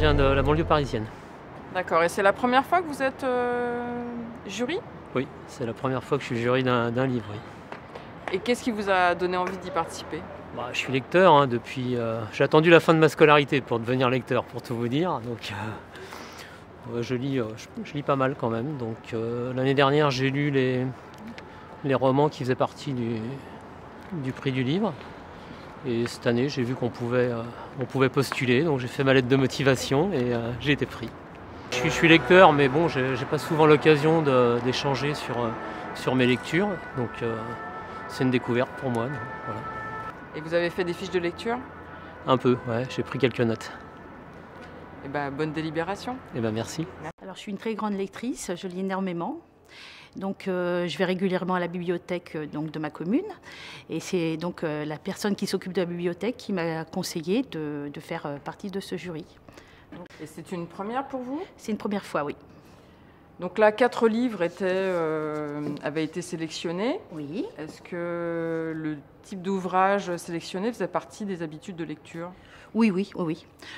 viens de la banlieue parisienne. D'accord, et c'est la première fois que vous êtes jury? Oui, c'est la première fois que je suis jury d'un livre. Oui. Et qu'est-ce qui vous a donné envie d'y participer? Bah, je suis lecteur hein, depuis. J'ai attendu la fin de ma scolarité pour devenir lecteur, pour tout vous dire. Donc, je lis pas mal quand même. Donc, l'année dernière, j'ai lu les romans qui faisaient partie du prix du livre. Et cette année, j'ai vu qu'on pouvait postuler. Donc, j'ai fait ma lettre de motivation et j'ai été pris. Je suis lecteur, mais bon, j'ai pas souvent l'occasion d'échanger sur mes lectures. Donc, c'est une découverte pour moi. Donc, voilà. Et vous avez fait des fiches de lecture? Un peu, ouais, j'ai pris quelques notes. Eh ben, bonne délibération. Eh ben, merci. Alors, je suis une très grande lectrice, je lis énormément. Donc, je vais régulièrement à la bibliothèque de ma commune. Et c'est donc la personne qui s'occupe de la bibliothèque qui m'a conseillé de faire partie de ce jury. Et c'est une première pour vous? C'est une première fois, oui. Donc là, 4 livres avaient été sélectionnés. Oui. Est-ce que le type d'ouvrage sélectionné faisait partie des habitudes de lecture? Oui.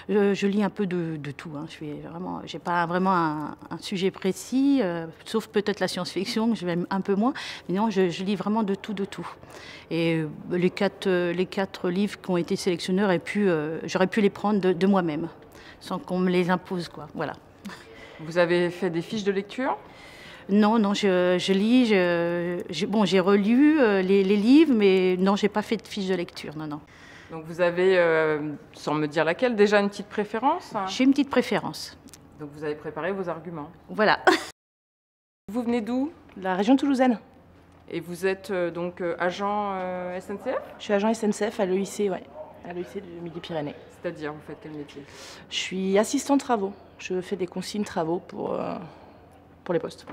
Je lis un peu de tout. Hein. J'ai pas vraiment un sujet précis, sauf peut-être la science-fiction, que je vais un peu moins. Mais non, je lis vraiment de tout. Et les quatre livres qui ont été sélectionnés, j'aurais pu les prendre de moi-même, sans qu'on me les impose, quoi. Voilà. Vous avez fait des fiches de lecture? Non, je lis. J'ai relu les livres, mais non, j'ai pas fait de fiches de lecture, non. Donc vous avez, sans me dire laquelle, déjà une petite préférence? J'ai une petite préférence. Donc vous avez préparé vos arguments. Voilà. Vous venez d'où? De la région toulousaine. Et vous êtes donc agent SNCF? Je suis agent SNCF à l'EIC, ouais, à l'EIC de Midi-Pyrénées. C'est-à-dire, vous faites quel métier? Je suis assistant travaux. Je fais des consignes travaux pour les postes.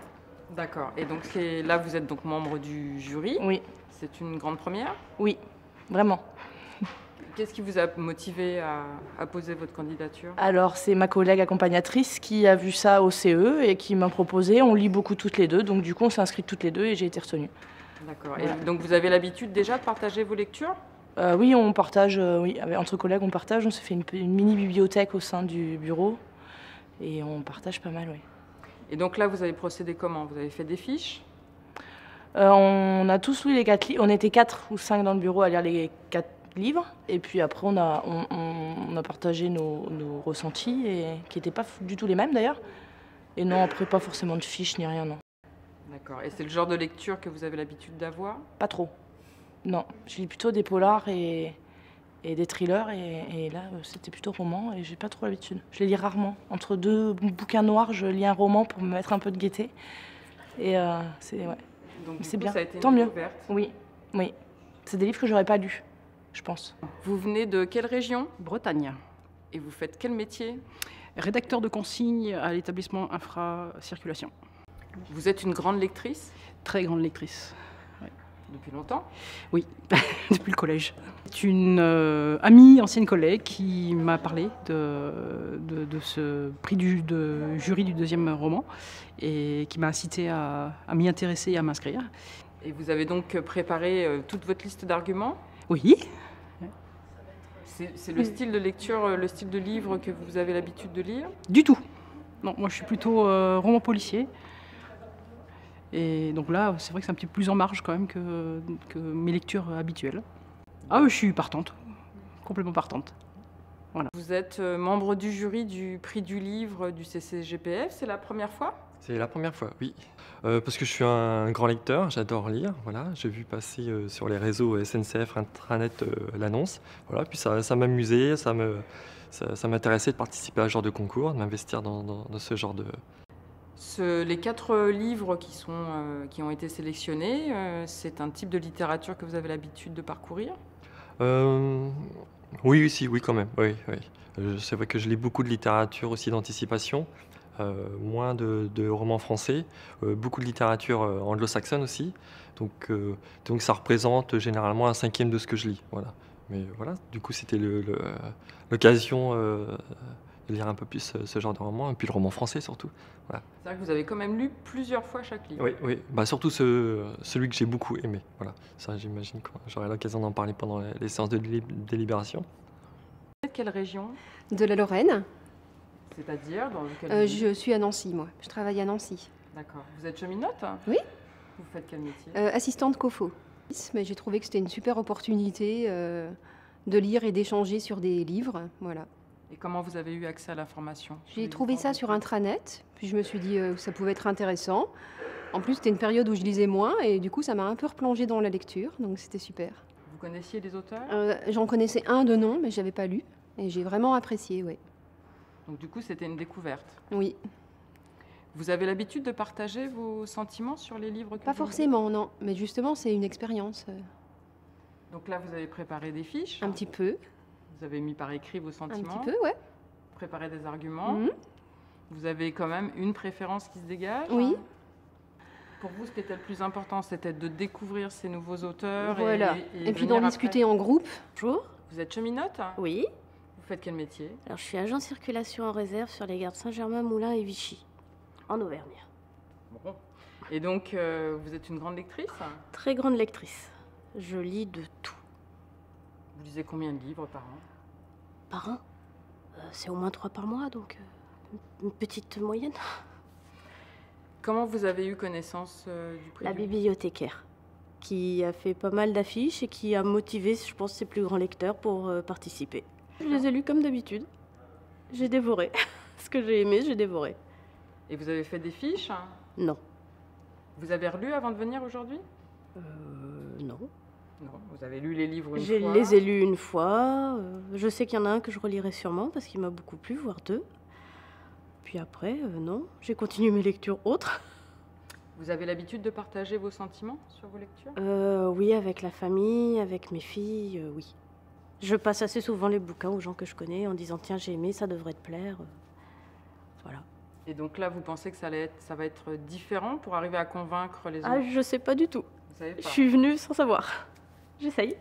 D'accord. Et donc là, vous êtes donc membre du jury? Oui. C'est une grande première? Oui, vraiment. Qu'est-ce qui vous a motivé à poser votre candidature? Alors, c'est ma collègue accompagnatrice qui a vu ça au CE et qui m'a proposé. On lit beaucoup toutes les deux, donc du coup, on s'est inscrites toutes les deux et j'ai été retenue. D'accord. Voilà. Et donc, vous avez l'habitude déjà de partager vos lectures? Oui, on partage, entre collègues, on partage. On s'est fait une mini-bibliothèque au sein du bureau et on partage pas mal, oui. Et donc là, vous avez procédé comment? Vous avez fait des fiches? On a tous lu les 4 livres. On était 4 ou 5 dans le bureau à lire les 4 livres. Et puis après, on a partagé nos ressentis, qui n'étaient pas du tout les mêmes d'ailleurs. Et non, après, pas forcément de fiches ni rien, non. D'accord. Et c'est le genre de lecture que vous avez l'habitude d'avoir? Pas trop. Non, je lis plutôt des polars et des thrillers. Et là, c'était plutôt roman et j'ai pas trop l'habitude. Je les lis rarement. Entre 2 bouquins noirs, je lis un roman pour me mettre un peu de gaieté. Et c'est bien. Ça a été Tant une mieux. découverte. Oui. C'est des livres que j'aurais pas lus, je pense. Vous venez de quelle région? Bretagne. Et vous faites quel métier? Rédacteur de consignes à l'établissement Infra-Circulation. Vous êtes une grande lectrice? Très grande lectrice. Depuis longtemps? Oui, depuis le collège. C'est une amie, ancienne collègue, qui m'a parlé de ce prix de jury du 2e roman et qui m'a incité à m'y intéresser et à m'inscrire. Et vous avez donc préparé toute votre liste d'arguments? Oui. C'est le style de lecture, le style de livre que vous avez l'habitude de lire? Du tout. Non, moi je suis plutôt roman policier. Et donc là, c'est vrai que c'est un petit peu plus en marge quand même que mes lectures habituelles. Ah oui, je suis partante, complètement partante. Voilà. Vous êtes membre du jury du prix du livre du CCGPF, c'est la première fois? C'est la première fois, oui. Parce que je suis un grand lecteur, j'adore lire. Voilà, j'ai vu passer sur les réseaux SNCF Intranet l'annonce. Voilà, puis ça m'amusait, ça m'intéressait de participer à ce genre de concours, de m'investir dans ce genre de... Les 4 livres qui ont été sélectionnés, c'est un type de littérature que vous avez l'habitude de parcourir? Oui, quand même. Oui. C'est vrai que je lis beaucoup de littérature aussi d'anticipation, moins de romans français, beaucoup de littérature anglo-saxonne aussi. Donc ça représente généralement 1/5 de ce que je lis. Voilà. Mais voilà, du coup c'était l'occasion de lire un peu plus ce genre de roman, et puis le roman français surtout. Voilà. C'est-à-dire que vous avez quand même lu plusieurs fois chaque livre? Oui. Bah, surtout celui que j'ai beaucoup aimé. Voilà. Ça, j'imagine que j'aurai l'occasion d'en parler pendant les séances de délibération. Quelle région? De la Lorraine. C'est-à-dire dans quelle ville? Je suis à Nancy, moi. Je travaille à Nancy. D'accord. Vous êtes cheminote? Oui. Vous faites quel métier? Assistante COFO. Mais j'ai trouvé que c'était une super opportunité de lire et d'échanger sur des livres. Voilà. Et comment vous avez eu accès à l'information? J'ai trouvé ça sur intranet, puis je me suis dit que ça pouvait être intéressant. En plus, c'était une période où je lisais moins, et du coup, ça m'a un peu replongée dans la lecture, donc c'était super. Vous connaissiez les auteurs? J'en connaissais un de nom, mais je n'avais pas lu, et j'ai vraiment apprécié, oui. Donc du coup, c'était une découverte. Oui. Vous avez l'habitude de partager vos sentiments sur les livres que Pas vous forcément, non, mais justement, c'est une expérience. lisez? Donc là, vous avez préparé des fiches? Un petit peu, Vous avez mis par écrit vos un sentiments? petit peu, ouais. Préparé des arguments? Mhm. Vous avez quand même une préférence qui se dégage? Oui. Pour vous, ce qui était le plus important, c'était de découvrir ces nouveaux auteurs Voilà. et Et puis venir d'en après. discuter en groupe. Bonjour. Vous êtes cheminote? Oui. Vous faites quel métier? Alors, je suis agent circulation en réserve sur les gares Saint-Germain, Moulins et Vichy, en Auvergne. Bon. Et donc, vous êtes une grande lectrice? Très grande lectrice. Je lis de tout. Vous lisez combien de livres par an? Par an. C'est au moins 3 par mois, donc une petite moyenne. Comment vous avez eu connaissance du prix La du- bibliothécaire, qui a fait pas mal d'affiches et qui a motivé, je pense, ses plus grands lecteurs pour participer. Je les ai lus comme d'habitude. J'ai dévoré. Ce que j'ai aimé, j'ai dévoré. Et vous avez fait des fiches? Non. Vous avez relu avant de venir aujourd'hui? Non. Non. Vous avez lu les livres une Je fois? les ai lus une fois. Je sais qu'il y en a un que je relirai sûrement parce qu'il m'a beaucoup plu, voire 2. Puis après, non. J'ai continué mes lectures autres. Vous avez l'habitude de partager vos sentiments sur vos lectures? Oui, avec la famille, avec mes filles, oui. Je passe assez souvent les bouquins aux gens que je connais en disant tiens, j'ai aimé, ça devrait te plaire. Voilà. Et donc là, vous pensez que ça va être différent pour arriver à convaincre les Ah, autres? je sais pas du tout. Vous savez Je pas. suis venue sans savoir. J'essaye.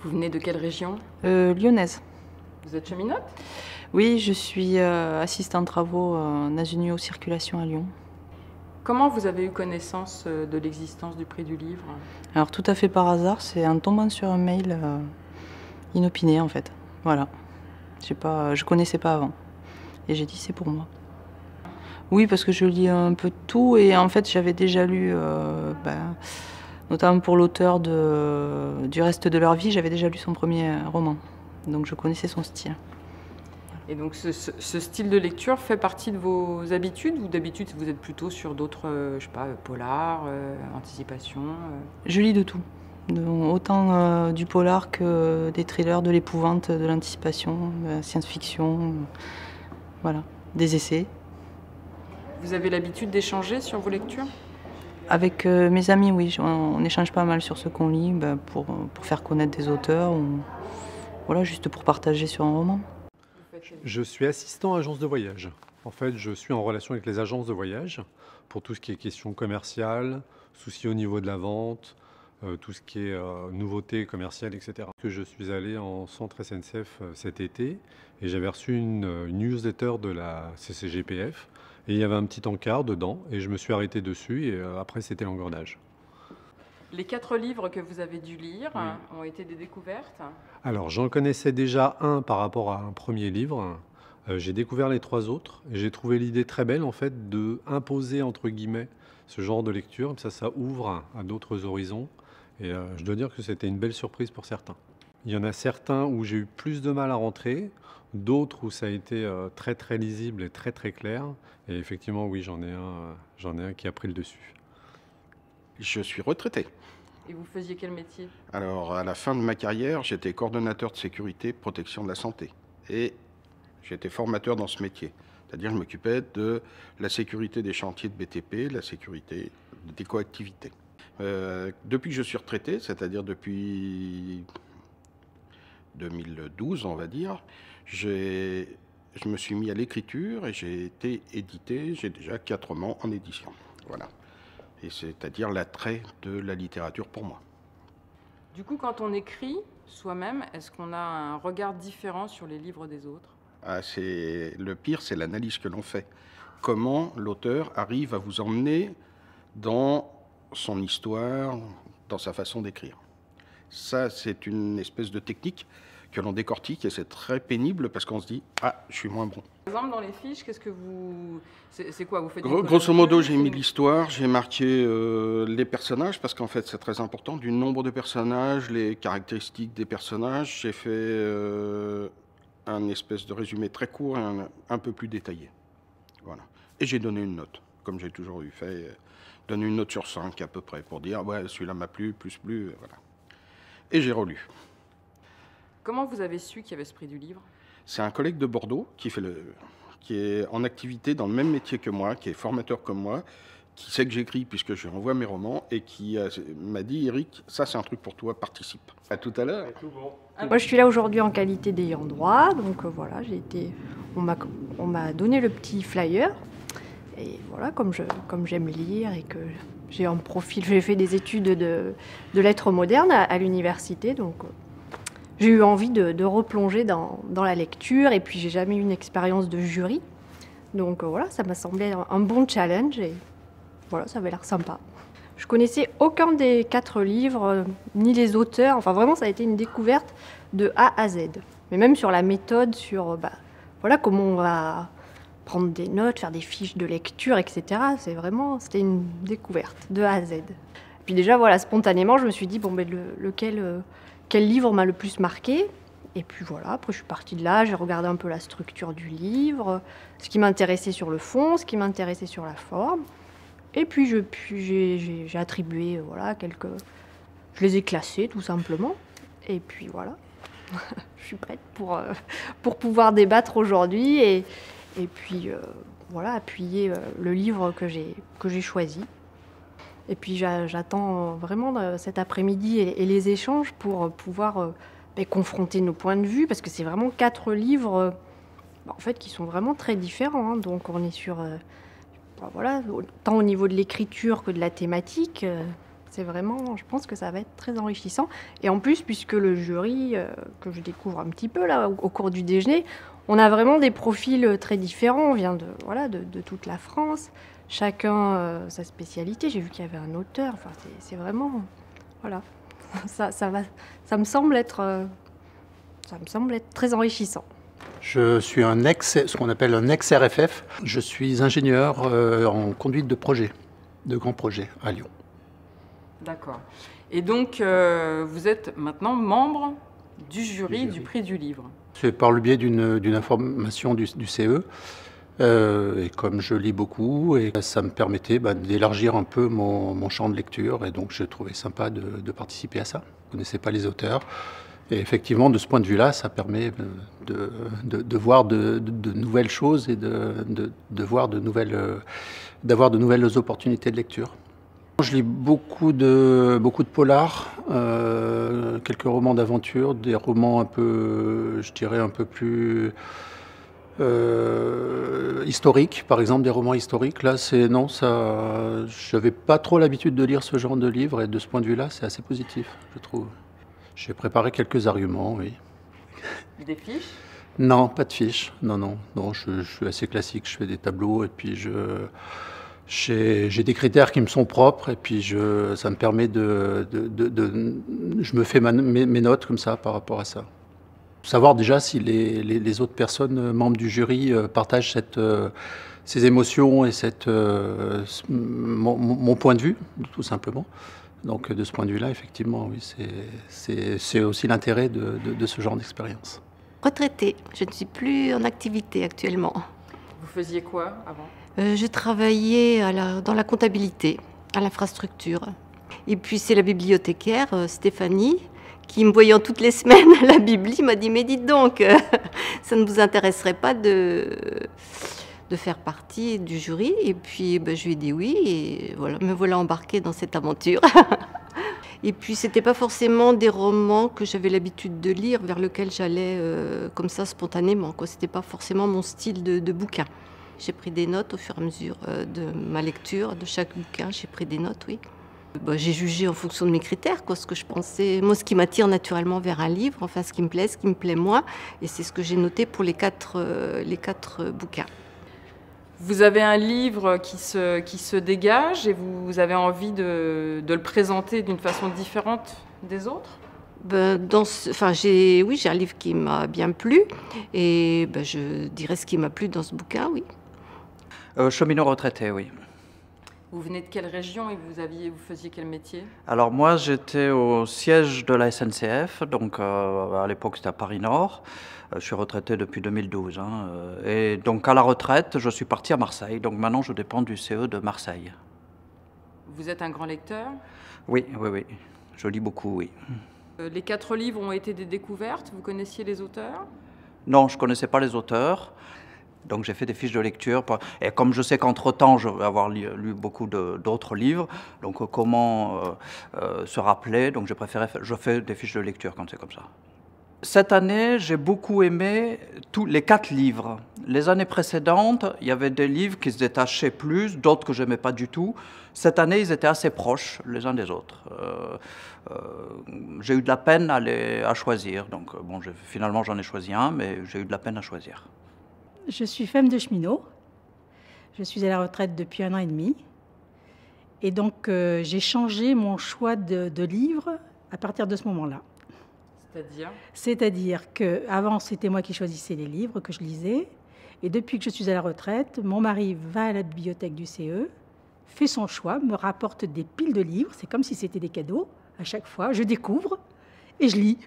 Vous venez de quelle région? Lyonnaise. Vous êtes cheminote? Oui, je suis assistante travaux dans une UO circulation à Lyon. Comment vous avez eu connaissance de l'existence du prix du livre? Alors tout à fait par hasard, c'est en tombant sur un mail inopiné en fait. Voilà. Je connaissais pas avant. Et j'ai dit c'est pour moi. Oui, parce que je lis un peu de tout et en fait j'avais déjà lu, notamment pour l'auteur du reste de leur vie, j'avais déjà lu son premier roman. Donc je connaissais son style. Et donc ce style de lecture fait partie de vos habitudes ou d'habitude vous êtes plutôt sur d'autres, je sais pas, polar, anticipation Je lis de tout. Autant du polar que des thrillers, de l'épouvante, de l'anticipation, de la science-fiction, voilà, des essais. Vous avez l'habitude d'échanger sur vos lectures? Avec mes amis, oui, on échange pas mal sur ce qu'on lit pour faire connaître des auteurs, ou voilà, juste pour partager sur un roman. Je suis assistant agence de voyage. En fait, je suis en relation avec les agences de voyage pour tout ce qui est questions commerciales, soucis au niveau de la vente, tout ce qui est nouveautés commerciales, etc. Je suis allé en centre SNCF cet été et j'avais reçu une newsletter de la CCGPF et il y avait un petit encart dedans et je me suis arrêté dessus et après c'était l'engrenage. Les 4 livres que vous avez dû lire ont été des découvertes? Alors, j'en connaissais déjà un par rapport à un premier livre. J'ai découvert les 3 autres et j'ai trouvé l'idée très belle en fait de imposer entre guillemets ce genre de lecture. Ça ouvre à d'autres horizons et je dois dire que c'était une belle surprise pour certains. Il y en a certains où j'ai eu plus de mal à rentrer, d'autres où ça a été très très lisible et très très clair. Et effectivement, oui, j'en ai un qui a pris le dessus. Je suis retraité. Et vous faisiez quel métier? Alors, à la fin de ma carrière, j'étais coordonnateur de sécurité, protection de la santé. Et j'étais formateur dans ce métier. C'est-à-dire, je m'occupais de la sécurité des chantiers de BTP, la sécurité des coactivités. Depuis que je suis retraité, c'est-à-dire depuis 2012, on va dire, je me suis mis à l'écriture et j'ai été édité. J'ai déjà 4 romans en édition. Voilà. Et c'est-à-dire l'attrait de la littérature pour moi. Du coup, quand on écrit soi-même, est-ce qu'on a un regard différent sur les livres des autres? Le pire, c'est l'analyse que l'on fait. Comment l'auteur arrive à vous emmener dans son histoire, dans sa façon d'écrire. Ça, c'est une espèce de technique que l'on décortique et c'est très pénible parce qu'on se dit « Ah, je suis moins bon ». Par exemple, dans les fiches, qu'est-ce que vous... C'est quoi, vous faites Grosso modo, j'ai mis l'histoire, j'ai marqué les personnages, parce qu'en fait, c'est très important, du nombre de personnages, les caractéristiques des personnages. J'ai fait un espèce de résumé très court et un peu plus détaillé. Voilà. Et j'ai donné une note, comme j'ai toujours eu fait, donné une note sur 5 à peu près, pour dire « Ouais, celui-là m'a plu, plus, voilà. » Et j'ai relu. Comment vous avez su qu'il y avait ce prix du livre? C'est un collègue de Bordeaux qui est en activité dans le même métier que moi, qui est formateur comme moi, qui sait que j'écris puisque je lui envoie mes romans et qui m'a dit « Eric, ça c'est un truc pour toi, participe ». À tout à l'heure. Moi je suis là aujourd'hui en qualité d'ayant droit, donc voilà, on m'a donné le petit flyer. Et voilà, comme j'aime lire et que j'ai un profil, j'ai fait des études de lettres modernes à l'université, donc j'ai eu envie de replonger dans la lecture, et puis j'ai jamais eu une expérience de jury. Donc voilà, ça m'a semblé un bon challenge, et voilà, ça avait l'air sympa. Je connaissais aucun des 4 livres, ni les auteurs, enfin vraiment ça a été une découverte de A à Z. Mais même sur la méthode, sur voilà, comment on va prendre des notes, faire des fiches de lecture, etc. C'était une découverte de A à Z. Puis déjà, voilà, spontanément, je me suis dit, bon, ben, quel livre m'a le plus marqué? Et puis voilà, après je suis partie de là, j'ai regardé un peu la structure du livre, ce qui m'intéressait sur le fond, ce qui m'intéressait sur la forme. Et puis j'ai attribué, voilà, je les ai classés tout simplement. Et puis voilà, je suis prête pour pouvoir débattre aujourd'hui et puis voilà, appuyer le livre que j'ai choisi. Et puis j'attends vraiment cet après-midi et les échanges pour pouvoir confronter nos points de vue, parce que c'est vraiment 4 livres en fait, qui sont vraiment très différents. Hein. Donc on est sur, voilà, tant au niveau de l'écriture que de la thématique, c'est vraiment, je pense que ça va être très enrichissant. Et en plus, puisque le jury, que je découvre un petit peu là au cours du déjeuner, on a vraiment des profils très différents. On vient de toute la France. Chacun sa spécialité. J'ai vu qu'il y avait un auteur. Enfin, c'est vraiment, voilà, ça me semble être très enrichissant. Je suis ce qu'on appelle un ex-RFF. Je suis ingénieur en conduite de projet, de grands projets à Lyon. D'accord. Et donc, vous êtes maintenant membre du jury du prix du livre. C'est par le biais d'une information du CE. Et comme je lis beaucoup, et ça me permettait d'élargir un peu mon champ de lecture, et donc je trouvais sympa de participer à ça. Je ne connaissais pas les auteurs, et effectivement de ce point de vue-là, ça permet de voir de nouvelles choses et d'avoir de nouvelles opportunités de lecture. Je lis beaucoup de polars, quelques romans d'aventure, des romans un peu, je dirais un peu plus historiques, par exemple des romans historiques. Là, j'avais pas trop l'habitude de lire ce genre de livre, et de ce point de vue-là, c'est assez positif, je trouve. J'ai préparé quelques arguments, oui. Des fiches? Non, pas de fiches. Non, je suis assez classique. Je fais des tableaux, et puis j'ai des critères qui me sont propres, et puis ça me permet je me fais mes notes comme ça par rapport à ça. Savoir déjà si les autres personnes membres du jury partagent ces émotions et mon point de vue, tout simplement. Donc de ce point de vue-là, effectivement, oui, c'est aussi l'intérêt de ce genre d'expérience. Retraitée, je ne suis plus en activité actuellement. Vous faisiez quoi avant? Je travaillais dans la comptabilité, à l'infrastructure. Et puis c'est la bibliothécaire, Stéphanie, qui me voyant toutes les semaines à la Bibli, m'a dit « Mais dites donc, ça ne vous intéresserait pas de faire partie du jury ?» Et puis je lui ai dit oui, et voilà, me voilà embarquée dans cette aventure. Et puis c'était pas forcément des romans que j'avais l'habitude de lire, vers lesquels j'allais comme ça spontanément. C'était pas forcément mon style de bouquin. J'ai pris des notes au fur et à mesure de ma lecture, de chaque bouquin, j'ai pris des notes, oui. J'ai jugé en fonction de mes critères, ce que je pensais, moi ce qui m'attire naturellement vers un livre, enfin ce qui me plaît moins, et c'est ce que j'ai noté pour les quatre bouquins. Vous avez un livre qui se dégage et vous avez envie de le présenter d'une façon différente des autres? Oui, j'ai un livre qui m'a bien plu et je dirais ce qui m'a plu dans ce bouquin, oui. Cheminot retraité, oui. Vous venez de quelle région et vous faisiez quel métier? Alors moi, j'étais au siège de la SNCF, donc à l'époque c'était à Paris-Nord. Je suis retraité depuis 2012. Et donc à la retraite, je suis parti à Marseille. Donc maintenant, je dépends du CE de Marseille. Vous êtes un grand lecteur? Oui. Je lis beaucoup, oui. Les 4 livres ont été des découvertes. Vous connaissiez les auteurs? Non, je ne connaissais pas les auteurs. Donc j'ai fait des fiches de lecture. Et comme je sais qu'entre-temps, je vais avoir lu beaucoup d'autres livres, donc comment se rappeler, donc je fais des fiches de lecture quand c'est comme ça. Cette année, j'ai beaucoup aimé les 4 livres. Les années précédentes, il y avait des livres qui se détachaient plus, d'autres que je n'aimais pas du tout. Cette année, ils étaient assez proches les uns des autres. J'ai eu de la peine à choisir. Donc finalement, j'en ai choisi un, mais j'ai eu de la peine à choisir. Je suis femme de cheminot. Je suis à la retraite depuis 1 an et demi. Et donc, j'ai changé mon choix de livres à partir de ce moment-là. C'est-à-dire qu'avant, c'était moi qui choisissais les livres que je lisais. Et depuis que je suis à la retraite, mon mari va à la bibliothèque du CE, fait son choix, me rapporte des piles de livres. C'est comme si c'était des cadeaux. À chaque fois, je découvre et je lis.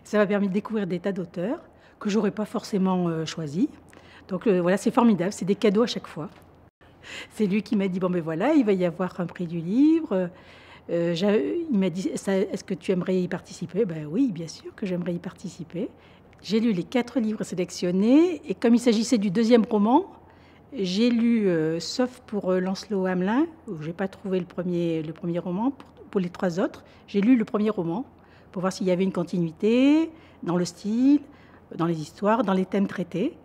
Ça m'a permis de découvrir des tas d'auteurs que je n'aurais pas forcément choisis. Donc voilà, c'est formidable, c'est des cadeaux à chaque fois. C'est lui qui m'a dit, bon ben voilà, il va y avoir un prix du livre. Il m'a dit, est-ce que tu aimerais y participer? Ben oui, bien sûr que j'aimerais y participer. J'ai lu les 4 livres sélectionnés, et comme il s'agissait du 2e roman, j'ai lu, sauf pour Lancelot Hamelin, où je n'ai pas trouvé le premier roman, pour les 3 autres, j'ai lu le 1er roman, pour voir s'il y avait une continuité dans le style, dans les histoires, dans les thèmes traités.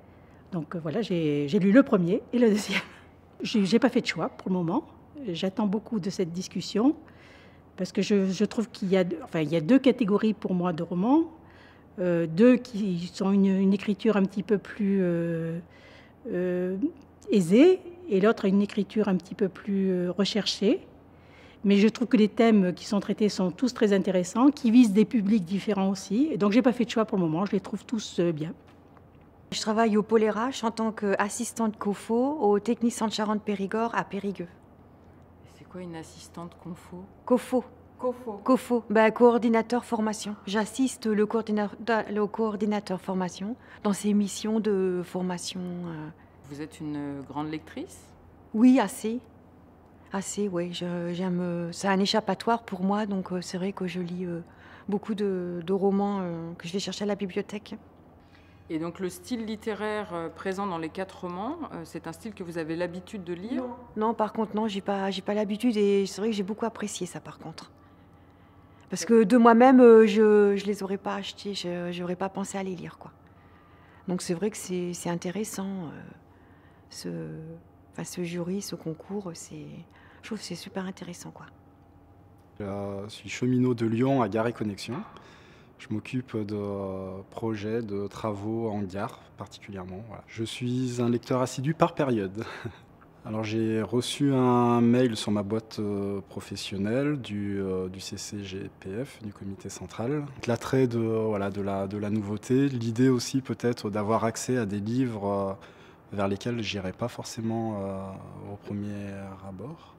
Donc voilà, j'ai lu le 1er et le 2e. Je n'ai pas fait de choix pour le moment. J'attends beaucoup de cette discussion parce que je trouve qu'il y a 2 catégories pour moi de romans. 2 qui sont une écriture un petit peu plus aisée et l'autre une écriture un petit peu plus recherchée. Mais je trouve que les thèmes qui sont traités sont tous très intéressants, qui visent des publics différents aussi. Et donc, je n'ai pas fait de choix pour le moment, je les trouve tous bien. Je travaille au Pôle RH en tant qu'assistante COFO au Technique Centre Charente-Périgord à Périgueux. C'est quoi une assistante COFO? COFO. COFO, coordinateur formation. J'assiste le coordinateur formation dans ses missions de formation. Vous êtes une grande lectrice? Oui, assez. Assez, oui. C'est un échappatoire pour moi, donc c'est vrai que je lis beaucoup de romans que je vais chercher à la bibliothèque. Et donc le style littéraire présent dans les 4 romans, c'est un style que vous avez l'habitude de lire? Non, par contre, non, j'ai pas l'habitude et c'est vrai que j'ai beaucoup apprécié ça, par contre. Parce que de moi-même, je les aurais pas achetés, j'aurais pas pensé à les lire, quoi. Donc c'est vrai que c'est intéressant, ce jury, ce concours, je trouve que c'est super intéressant, quoi. Je suis cheminot de Lyon à Gare et Connexion. Je m'occupe de projets, de travaux en gare particulièrement. Voilà. Je suis un lecteur assidu par période. Alors j'ai reçu un mail sur ma boîte professionnelle du CCGPF, du comité central. L'attrait de la nouveauté, l'idée aussi peut-être d'avoir accès à des livres vers lesquels je n'irais pas forcément au premier abord.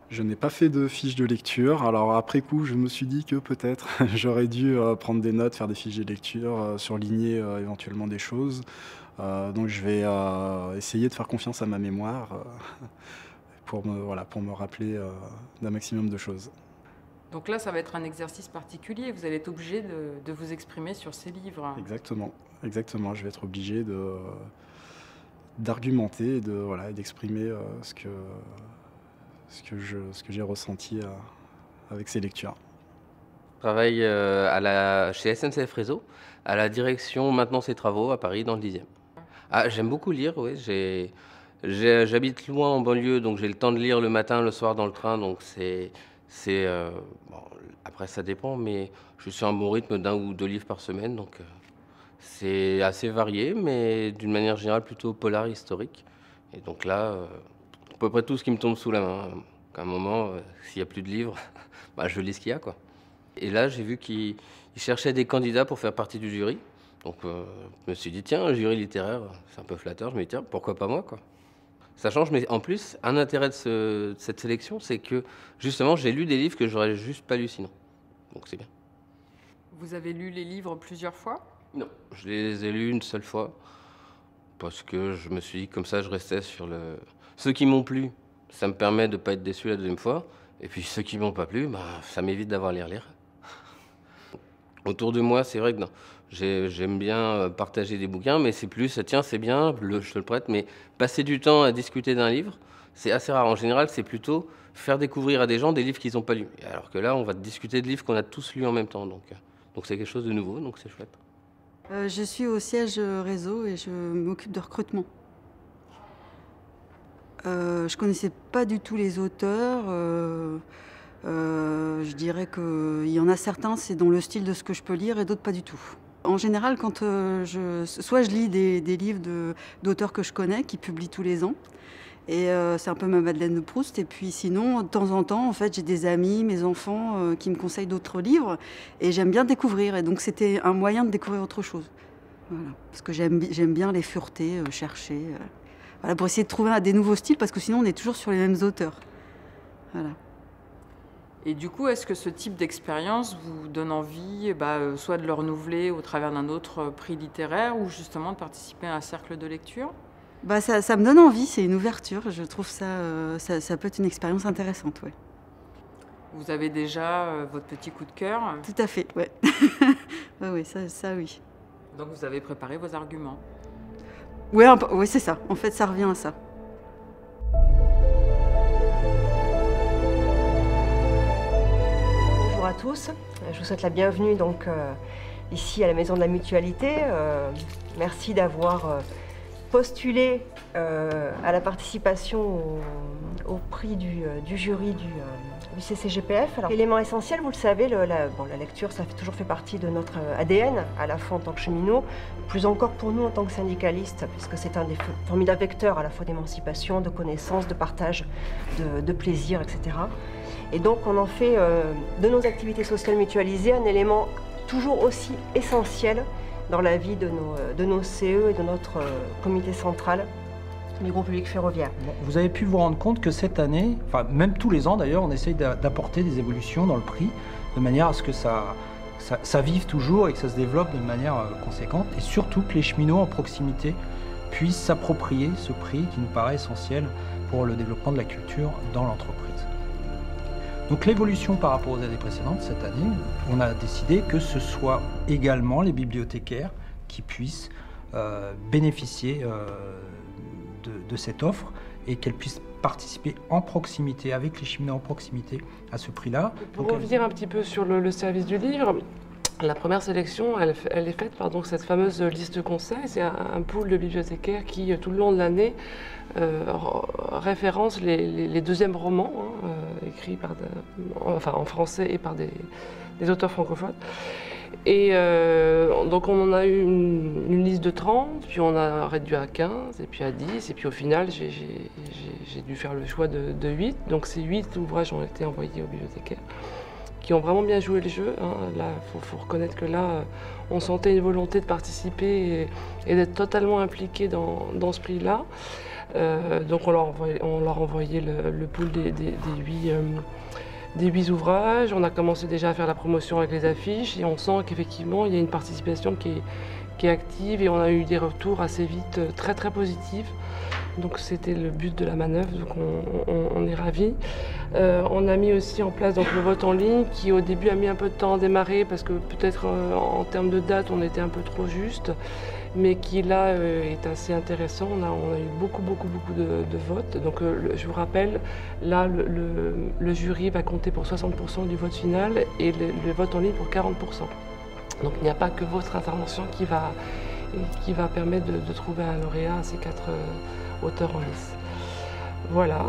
Je n'ai pas fait de fiche de lecture. Alors après coup, je me suis dit que peut-être j'aurais dû prendre des notes, faire des fiches de lecture, surligner éventuellement des choses. Donc je vais essayer de faire confiance à ma mémoire pour me rappeler d'un maximum de choses. Donc là, ça va être un exercice particulier. Vous allez être obligé de vous exprimer sur ces livres. Exactement. Je vais être obligé d'argumenter et d'exprimer ce que j'ai ressenti avec ces lectures. Je travaille chez SNCF Réseau, à la direction Maintenance et Travaux à Paris, dans le 10e. Ah, j'aime beaucoup lire, oui. J'habite loin en banlieue, donc j'ai le temps de lire le matin, le soir dans le train, donc bon, après ça dépend, mais je suis sur un bon rythme d'1 ou 2 livres par semaine, donc c'est assez varié, mais d'une manière générale plutôt polar historique. Et donc là, à peu près tout ce qui me tombe sous la main. À un moment, s'il n'y a plus de livres, je lis ce qu'il y a, quoi. Et là, j'ai vu qu'ils cherchaient des candidats pour faire partie du jury. Donc, je me suis dit, tiens, un jury littéraire, c'est un peu flatteur. Je me dis, tiens, pourquoi pas moi, quoi. Ça change, mais en plus, un intérêt de cette sélection, c'est que, justement, j'ai lu des livres que j'aurais juste pas lus sinon. Donc, c'est bien. Vous avez lu les livres plusieurs fois? Non, je les ai lus une seule fois. Parce que je me suis dit, comme ça, je restais sur le... Ceux qui m'ont plu, ça me permet de ne pas être déçu la deuxième fois. Et puis, ceux qui m'ont pas plu, bah, ça m'évite d'avoir à les relire. Autour de moi, c'est vrai que non. J'aime bien partager des bouquins, mais c'est plus, tiens, c'est bien, je te le prête, mais passer du temps à discuter d'un livre, c'est assez rare. En général, c'est plutôt faire découvrir à des gens des livres qu'ils n'ont pas lus. Alors que là, on va discuter de livres qu'on a tous lus en même temps. Donc c'est quelque chose de nouveau, donc c'est chouette. Je suis au siège réseau et je m'occupe de recrutement. Je connaissais pas du tout les auteurs. Je dirais qu'il y en a certains, c'est dans le style de ce que je peux lire et d'autres pas du tout. En général, quand soit je lis des livres d'auteurs que je connais, qui publient tous les ans, et c'est un peu ma Madeleine de Proust. Et puis sinon, de temps en temps, en fait, j'ai des amis, mes enfants, qui me conseillent d'autres livres, et j'aime bien découvrir. Et donc c'était un moyen de découvrir autre chose. Voilà. Parce que j'aime bien les fureter, chercher, voilà, pour essayer de trouver des nouveaux styles, parce que sinon on est toujours sur les mêmes auteurs. Voilà. Et du coup, est-ce que ce type d'expérience vous donne envie, soit de le renouveler au travers d'un autre prix littéraire, ou justement de participer à un cercle de lecture? Ça me donne envie, c'est une ouverture. Je trouve ça peut être une expérience intéressante, ouais. Vous avez déjà votre petit coup de cœur? Tout à fait, ouais. Oui, ça oui. Donc vous avez préparé vos arguments? Ouais, c'est ça. En fait, ça revient à ça. Bonjour à tous, je vous souhaite la bienvenue donc, ici à la Maison de la Mutualité. Merci d'avoir postulé à la participation au prix du jury du CCGPF. Alors, l'élément essentiel, vous le savez, la lecture, ça a toujours fait partie de notre ADN, à la fois en tant que cheminot, plus encore pour nous en tant que syndicalistes, puisque c'est un des formidables vecteurs à la fois d'émancipation, de connaissance, de partage, de plaisir, etc. Et donc on en fait de nos activités sociales mutualisées un élément toujours aussi essentiel dans la vie de nos CE et de notre comité central du groupe public ferroviaire. Vous avez pu vous rendre compte que cette année, enfin même tous les ans d'ailleurs, on essaye d'apporter des évolutions dans le prix de manière à ce que ça vive toujours et que ça se développe de manière conséquente, et surtout que les cheminots en proximité puissent s'approprier ce prix qui nous paraît essentiel pour le développement de la culture dans l'entreprise. Donc l'évolution par rapport aux années précédentes, cette année, on a décidé que ce soit également les bibliothécaires qui puissent bénéficier de cette offre et qu'elles puissent participer en proximité, avec les cheminots en proximité, à ce prix-là. Pour revenir un petit peu sur le service du livre, la première sélection, elle est faite par donc cette fameuse liste de conseils. C'est un pool de bibliothécaires qui, tout le long de l'année, référence les deuxièmes romans écrits en français et par des auteurs francophones. Et donc on en a eu une liste de 30, puis on a réduit à 15, et puis à 10, et puis au final j'ai dû faire le choix de 8. Donc ces 8 ouvrages ont été envoyés aux bibliothécaires, qui ont vraiment bien joué le jeu. Là, faut reconnaître que là, on sentait une volonté de participer et d'être totalement impliqué dans ce prix-là. Donc on leur a envoyé le pool des 8 ouvrages. On a commencé déjà à faire la promotion avec les affiches et on sent qu'effectivement il y a une participation qui est active et on a eu des retours assez vite très très positifs. Donc c'était le but de la manœuvre, donc on est ravis. On a mis aussi en place donc, le vote en ligne qui au début a mis un peu de temps à démarrer parce que peut-être en termes de date on était un peu trop juste, mais qui là est assez intéressant. On a eu beaucoup de votes. Donc je vous rappelle, là le jury va compter pour 60% du vote final et le vote en ligne pour 40%. Donc il n'y a pas que votre intervention qui va permettre de trouver un lauréat à ces 4 auteurs en lice. Voilà,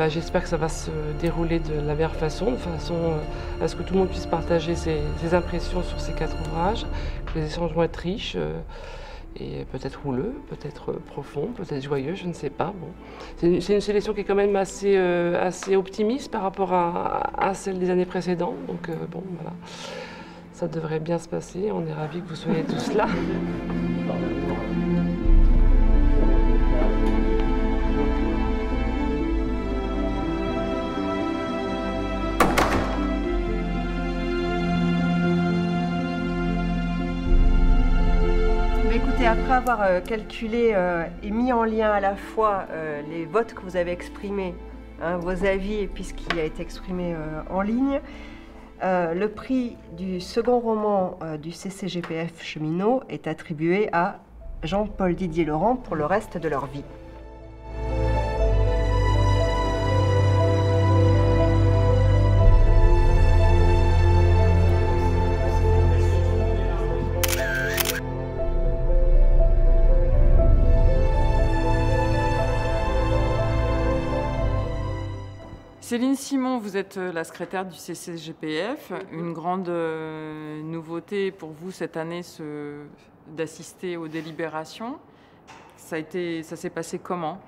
j'espère que ça va se dérouler de la meilleure façon, de façon à ce que tout le monde puisse partager ses impressions sur ces 4 ouvrages, que les échanges vont être riches. Et peut-être houleux, peut-être profond, peut-être joyeux, je ne sais pas. Bon. C'est une sélection qui est quand même assez, assez optimiste par rapport à celle des années précédentes. Donc bon, voilà, ça devrait bien se passer. On est ravis que vous soyez tous là. Écoutez, après avoir calculé et mis en lien à la fois les votes que vous avez exprimés, hein, vos avis et puis ce qui a été exprimé en ligne, le prix du second roman du CCGPF Cheminot est attribué à Jean-Paul Didier Laurent pour le reste de leur vie. Céline Simon, vous êtes la secrétaire du CCGPF. Une grande nouveauté pour vous cette année, d'assister aux délibérations. Ça s'est passé comment?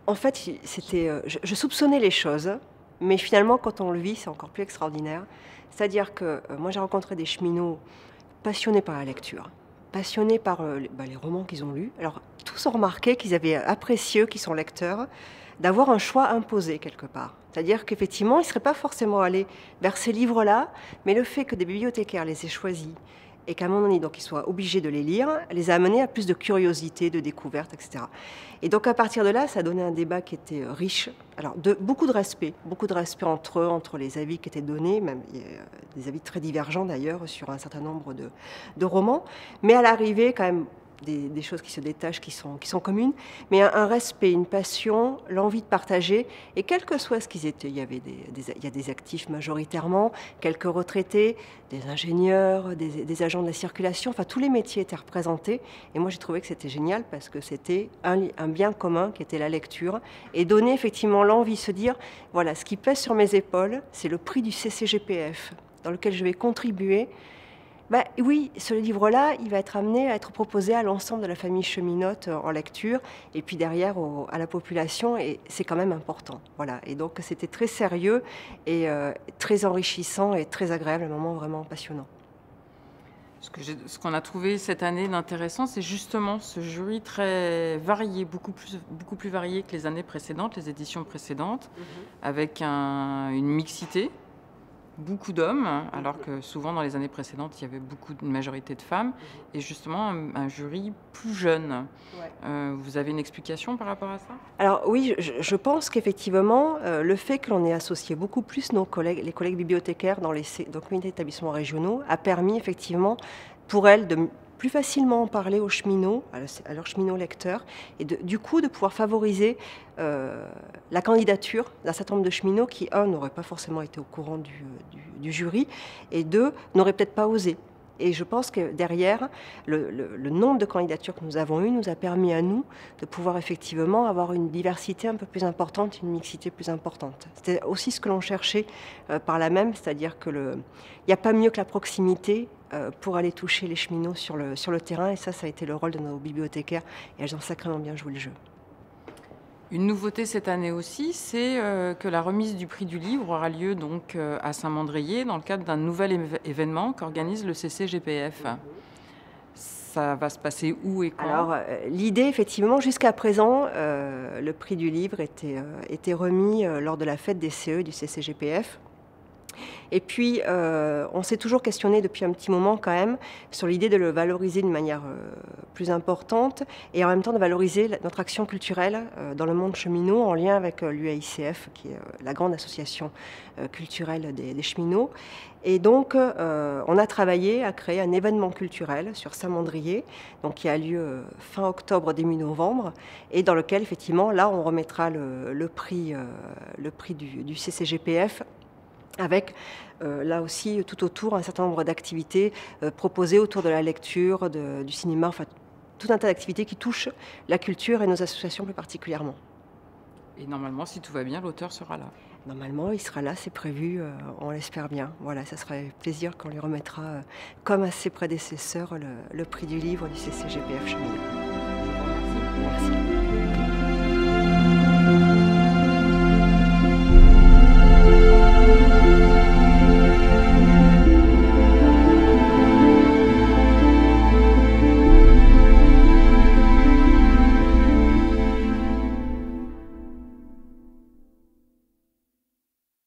En fait, je soupçonnais les choses, mais finalement, quand on le vit, c'est encore plus extraordinaire. C'est-à-dire que moi, j'ai rencontré des cheminots passionnés par la lecture, passionnés par les romans qu'ils ont lus. Alors, tous ont remarqué qu'ils avaient apprécié, eux qui sont lecteurs, d'avoir un choix imposé quelque part. C'est-à-dire qu'effectivement, ils ne seraient pas forcément allés vers ces livres-là, mais le fait que des bibliothécaires les aient choisis et qu'à un moment donné, donc, ils soient obligés de les lire, les a amenés à plus de curiosité, de découverte, etc. Et donc à partir de là, ça a donné un débat qui était riche, alors beaucoup de respect entre eux, entre les avis qui étaient donnés, même des avis très divergents d'ailleurs sur un certain nombre de romans, mais à l'arrivée quand même des choses qui se détachent, qui sont communes, mais un respect, une passion, l'envie de partager, et quel que soit ce qu'ils étaient, il y a des actifs majoritairement, quelques retraités, des ingénieurs, des agents de la circulation, enfin tous les métiers étaient représentés, et moi j'ai trouvé que c'était génial parce que c'était un bien commun qui était la lecture, et donner effectivement l'envie de se dire, voilà, ce qui pèse sur mes épaules, c'est le prix du CCGPF, dans lequel je vais contribuer. Oui, ce livre-là, il va être amené à être proposé à l'ensemble de la famille cheminote en lecture, et puis derrière à la population, et c'est quand même important. Voilà. Et donc c'était très sérieux et très enrichissant et très agréable, un moment vraiment passionnant. Ce qu'on a trouvé cette année d'intéressant, c'est justement ce jury très varié, beaucoup plus varié que les années précédentes, les éditions précédentes, avec une mixité. Beaucoup d'hommes, alors que souvent dans les années précédentes, il y avait une majorité de femmes, et justement un jury plus jeune. Ouais. Vous avez une explication par rapport à ça? Alors oui, je pense qu'effectivement, le fait que l'on ait associé beaucoup plus les collègues bibliothécaires dans les comités d'établissements régionaux a permis effectivement pour elles de plus facilement en parler aux cheminots, à leurs cheminots lecteurs, et du coup de pouvoir favoriser la candidature d'un certain nombre de cheminots qui, un, n'auraient pas forcément été au courant du jury, et deux, n'auraient peut-être pas osé. Et je pense que derrière, le nombre de candidatures que nous avons eues nous a permis à nous de pouvoir effectivement avoir une diversité un peu plus importante, une mixité plus importante. C'était aussi ce que l'on cherchait par là même, c'est-à-dire que il n'y a pas mieux que la proximité pour aller toucher les cheminots sur le terrain, et ça a été le rôle de nos bibliothécaires, et elles ont sacrément bien joué le jeu. Une nouveauté cette année aussi, c'est que la remise du prix du livre aura lieu donc à Saint-Mandrier dans le cadre d'un nouvel événement qu'organise le CCGPF. Ça va se passer où et quand? Alors, l'idée, effectivement, jusqu'à présent, le prix du livre était remis lors de la fête des CE du CCGPF. Et puis, on s'est toujours questionné depuis un petit moment quand même sur l'idée de le valoriser d'une manière plus importante et en même temps de valoriser notre action culturelle dans le monde cheminot en lien avec l'UAICF, qui est la grande association culturelle des cheminots. Et donc, on a travaillé à créer un événement culturel sur Saint-Mandrier, donc qui a lieu fin octobre, début novembre, et dans lequel, effectivement, là, on remettra le prix du CCGPF avec là aussi tout autour un certain nombre d'activités proposées autour de la lecture, du cinéma, enfin tout un tas d'activités qui touchent la culture et nos associations plus particulièrement. Et normalement, si tout va bien, l'auteur sera là. Normalement, il sera là, c'est prévu, on l'espère bien. Voilà, ça serait plaisir qu'on lui remettra, comme à ses prédécesseurs, le prix du livre du CCGPF Cheminot. Je vous remercie. Merci.